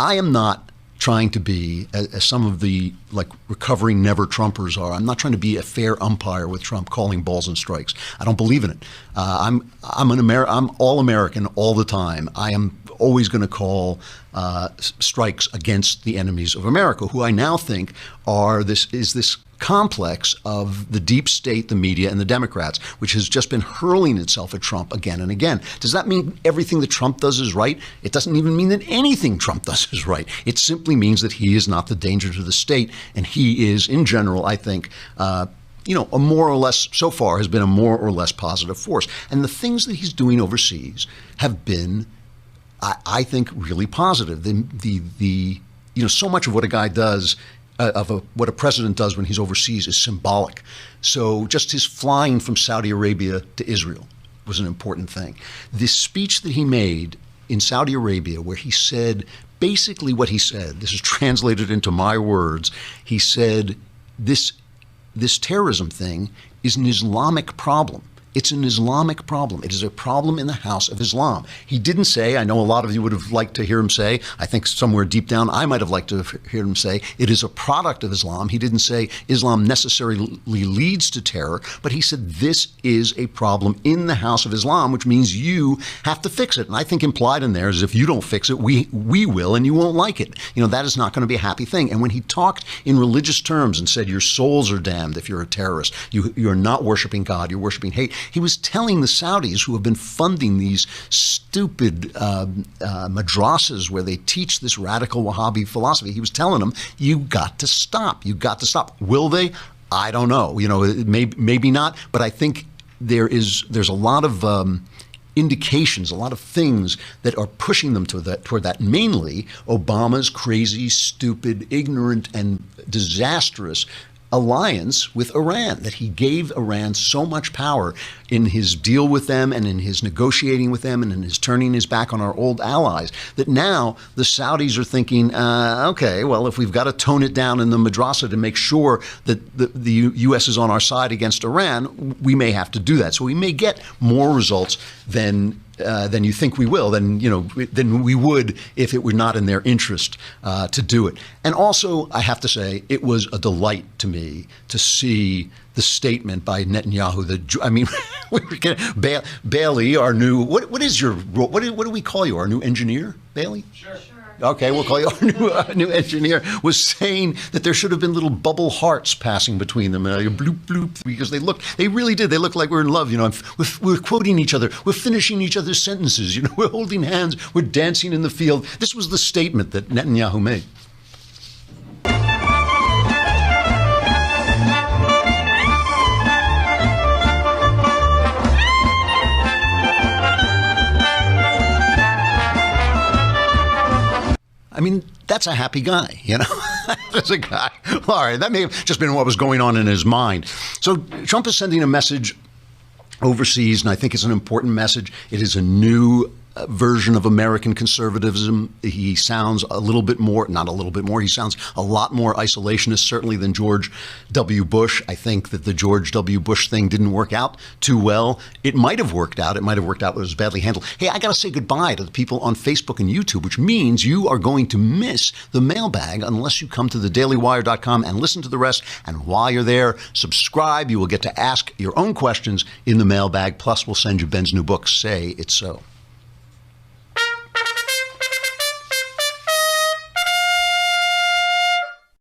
I am not trying to be, as some of the like recovering never Trumpers are, I'm not trying to be a fair umpire with Trump calling balls and strikes. I don't believe in it. I'm all American all the time. I am always going to call strikes against the enemies of America, who I now think are this complex of the deep state, the media, and the Democrats, which has just been hurling itself at Trump again and again. Does that mean everything that Trump does is right? It doesn't even mean that anything Trump does is right. It simply means that he is not the danger to the state, and he is, in general, I think, a more or less, so far, has been a more or less positive force. And the things that he's doing overseas have been, I think, really positive. So much of what a guy does, what a president does when he's overseas, is symbolic. So just his flying from Saudi Arabia to Israel was an important thing. This speech that he made in Saudi Arabia, where he said basically what he said, this is translated into my words, he said, this terrorism thing is an Islamic problem. It's an Islamic problem. It is a problem in the house of Islam. He didn't say, I know a lot of you would have liked to hear him say, I think somewhere deep down I might have liked to hear him say, it is a product of Islam. He didn't say Islam necessarily leads to terror, but he said this is a problem in the house of Islam, which means you have to fix it. And I think implied in there is if you don't fix it, we will, and you won't like it. That is not going to be a happy thing. And when he talked in religious terms and said your souls are damned if you're a terrorist, you're not worshiping God, you're worshiping hate, he was telling the Saudis, who have been funding these stupid madrasas where they teach this radical Wahhabi philosophy, he was telling them, you got to stop. You got to stop. Will they? I don't know. Maybe not. But I think there's a lot of indications, a lot of things that are pushing them toward that. Mainly Obama's crazy, stupid, ignorant, and disastrous alliance with Iran, that he gave Iran so much power in his deal with them and in his negotiating with them and in his turning his back on our old allies, that now the Saudis are thinking, okay, well, if we've got to tone it down in the madrasa to make sure that the U.S. is on our side against Iran, we may have to do that. So we may get more results than you think we will, than we would if it were not in their interest to do it. And also, I have to say, it was a delight to me to see the statement by Netanyahu. Bailey, our new, what is your role? What do we call you? Our new engineer, Bailey? Sure. Okay, we'll call you our new engineer, was saying that there should have been little bubble hearts passing between them, bloop, bloop, because they really did. They looked like we're in love, we're quoting each other, we're finishing each other's sentences, we're holding hands, we're dancing in the field. This was the statement that Netanyahu made. I mean, that's a happy guy, That's a guy. All right, that may have just been what was going on in his mind. So Trump is sending a message overseas, and I think it's an important message. It is a new version of American conservatism. He sounds a little bit more, not a little bit more, he sounds a lot more isolationist, certainly, than George W. Bush. I think that the George W. Bush thing didn't work out too well. It might have worked out. It might have worked out, but it was badly handled. Hey, I got to say goodbye to the people on Facebook and YouTube, which means you are going to miss the mailbag unless you come to thedailywire.com and listen to the rest. And while you're there, subscribe. You will get to ask your own questions in the mailbag. Plus, we'll send you Ben's new book, Say It's So.